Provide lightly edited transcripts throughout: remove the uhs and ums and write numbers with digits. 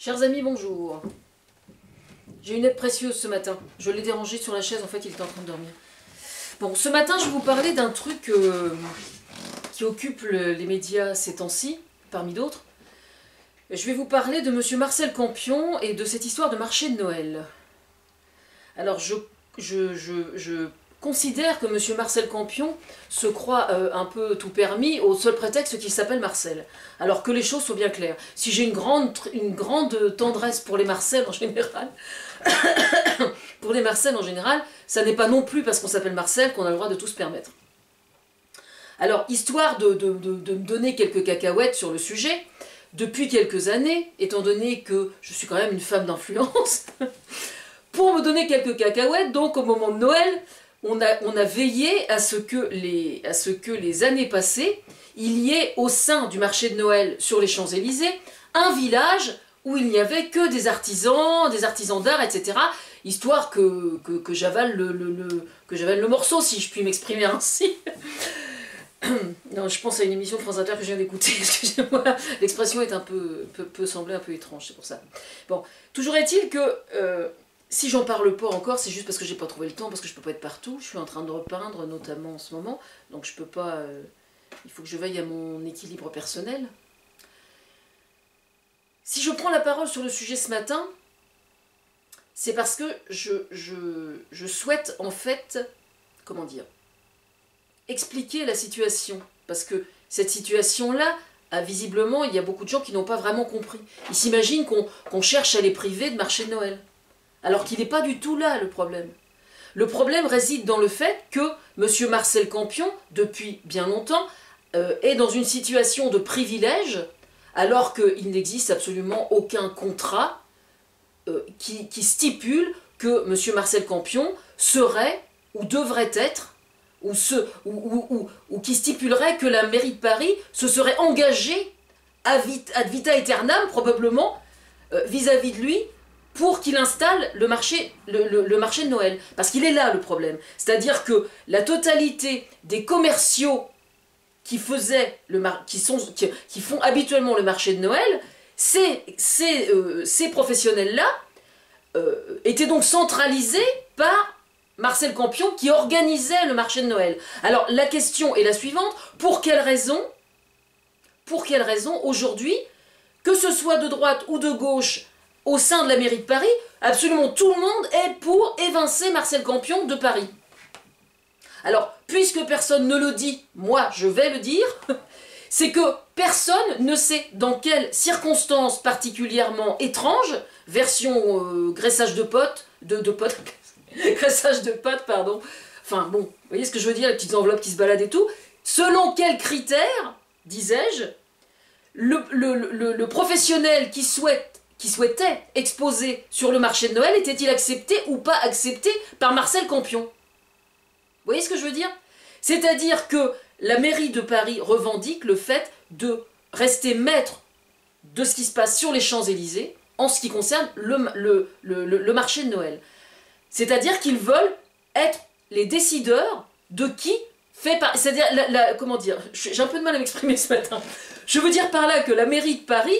Chers amis, bonjour. J'ai une aide précieuse ce matin. Je l'ai dérangé sur la chaise, en fait il était en train de dormir. Bon, ce matin je vais vous parler d'un truc qui occupe les médias ces temps-ci, parmi d'autres. Je vais vous parler de monsieur Marcel Campion et de cette histoire de marché de Noël. Alors je considère que monsieur Marcel Campion se croit un peu tout permis au seul prétexte qu'il s'appelle Marcel. Alors que les choses soient bien claires. Si j'ai une grande tendresse pour les Marcel en général, ça n'est pas non plus parce qu'on s'appelle Marcel qu'on a le droit de tout se permettre. Alors, histoire de me donner quelques cacahuètes sur le sujet, depuis quelques années, étant donné que je suis quand même une femme d'influence, pour me donner quelques cacahuètes, donc au moment de Noël, on a veillé à ce que les années passées, il y ait au sein du marché de Noël sur les Champs-Élysées, un village où il n'y avait que des artisans d'art, etc., histoire que j'avale le morceau, si je puis m'exprimer ainsi. Non, je pense à une émission de France Inter que je viens d'écouter, excusez-moi, l'expression est peut sembler un peu étrange, c'est pour ça. Bon, toujours est-il que si j'en parle pas encore, c'est juste parce que j'ai pas trouvé le temps, parce que je peux pas être partout, je suis en train de repeindre notamment en ce moment, donc je peux pas, il faut que je veille à mon équilibre personnel. Si je prends la parole sur le sujet ce matin, c'est parce que je souhaite en fait, comment dire, expliquer la situation, parce que cette situation-là, visiblement, il y a beaucoup de gens qui n'ont pas vraiment compris. Ils s'imaginent qu'on cherche à les priver de marché de Noël, alors qu'il n'est pas du tout là le problème. Le problème réside dans le fait que M. Marcel Campion, depuis bien longtemps, est dans une situation de privilège, alors qu'il n'existe absolument aucun contrat qui stipule que M. Marcel Campion serait ou devrait être, ou qui stipulerait que la mairie de Paris se serait engagée ad vita aeternam, probablement, vis-à-vis de lui, pour qu'il installe le marché de Noël. Parce qu'il est là le problème. C'est-à-dire que la totalité des commerciaux qui font habituellement le marché de Noël, ces professionnels-là étaient donc centralisés par Marcel Campion qui organisait le marché de Noël. Alors la question est la suivante, pour quelle raison aujourd'hui, que ce soit de droite ou de gauche au sein de la mairie de Paris, absolument tout le monde est pour évincer Marcel Campion de Paris. Alors, puisque personne ne le dit, moi je vais le dire, c'est que personne ne sait dans quelles circonstances particulièrement étranges, version graissage de potes, graissage de pâtes, pardon, enfin bon, vous voyez ce que je veux dire, les petites enveloppes qui se baladent et tout, selon quels critères, disais-je, le professionnel qui souhaitait exposer sur le marché de Noël était-il accepté ou pas accepté par Marcel Campion? Vous voyez ce que je veux dire? C'est-à-dire que la mairie de Paris revendique le fait de rester maître de ce qui se passe sur les Champs-Élysées en ce qui concerne le marché de Noël. C'est-à-dire qu'ils veulent être les décideurs de qui fait par... C'est-à-dire, comment dire, j'ai un peu de mal à m'exprimer ce matin. Je veux dire par là que la mairie de Paris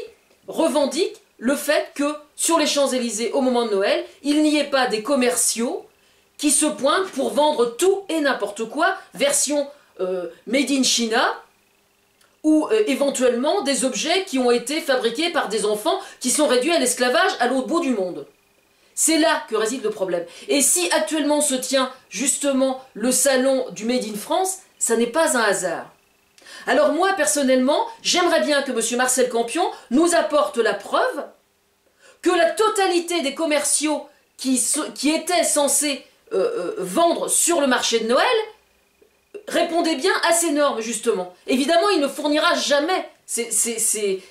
revendique le fait que sur les Champs-Élysées, au moment de Noël, il n'y ait pas des commerciaux qui se pointent pour vendre tout et n'importe quoi, version Made in China, ou éventuellement des objets qui ont été fabriqués par des enfants qui sont réduits à l'esclavage à l'autre bout du monde. C'est là que réside le problème. Et si actuellement se tient justement le salon du Made in France, ça n'est pas un hasard. Alors moi, personnellement, j'aimerais bien que M. Marcel Campion nous apporte la preuve que la totalité des commerciaux qui étaient censés vendre sur le marché de Noël répondaient bien à ces normes, justement. Évidemment, il ne fournira jamais ces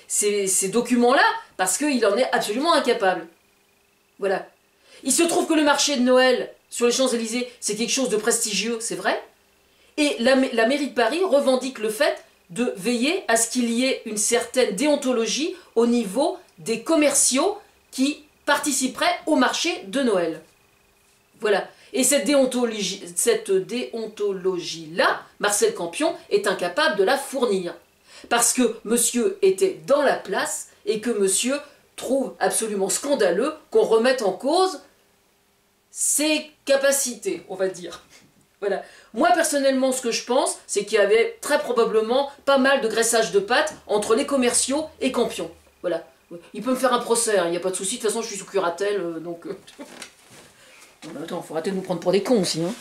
documents-là parce qu'il en est absolument incapable. Voilà. Il se trouve que le marché de Noël sur les Champs-Élysées, c'est quelque chose de prestigieux, c'est vrai. Et la mairie de Paris revendique le fait de veiller à ce qu'il y ait une certaine déontologie au niveau des commerciaux qui participeraient au marché de Noël. Voilà. Et cette déontologie-là, Marcel Campion est incapable de la fournir. Parce que monsieur était dans la place et que monsieur trouve absolument scandaleux qu'on remette en cause ses capacités, on va dire. Voilà. Moi, personnellement, ce que je pense, c'est qu'il y avait très probablement pas mal de graissage de pattes entre les commerciaux et Campion. Voilà. Il peut me faire un procès, il n'y a pas de souci, de toute façon, je suis sous curatelle, donc... Attends, faut arrêter de nous prendre pour des cons aussi, hein.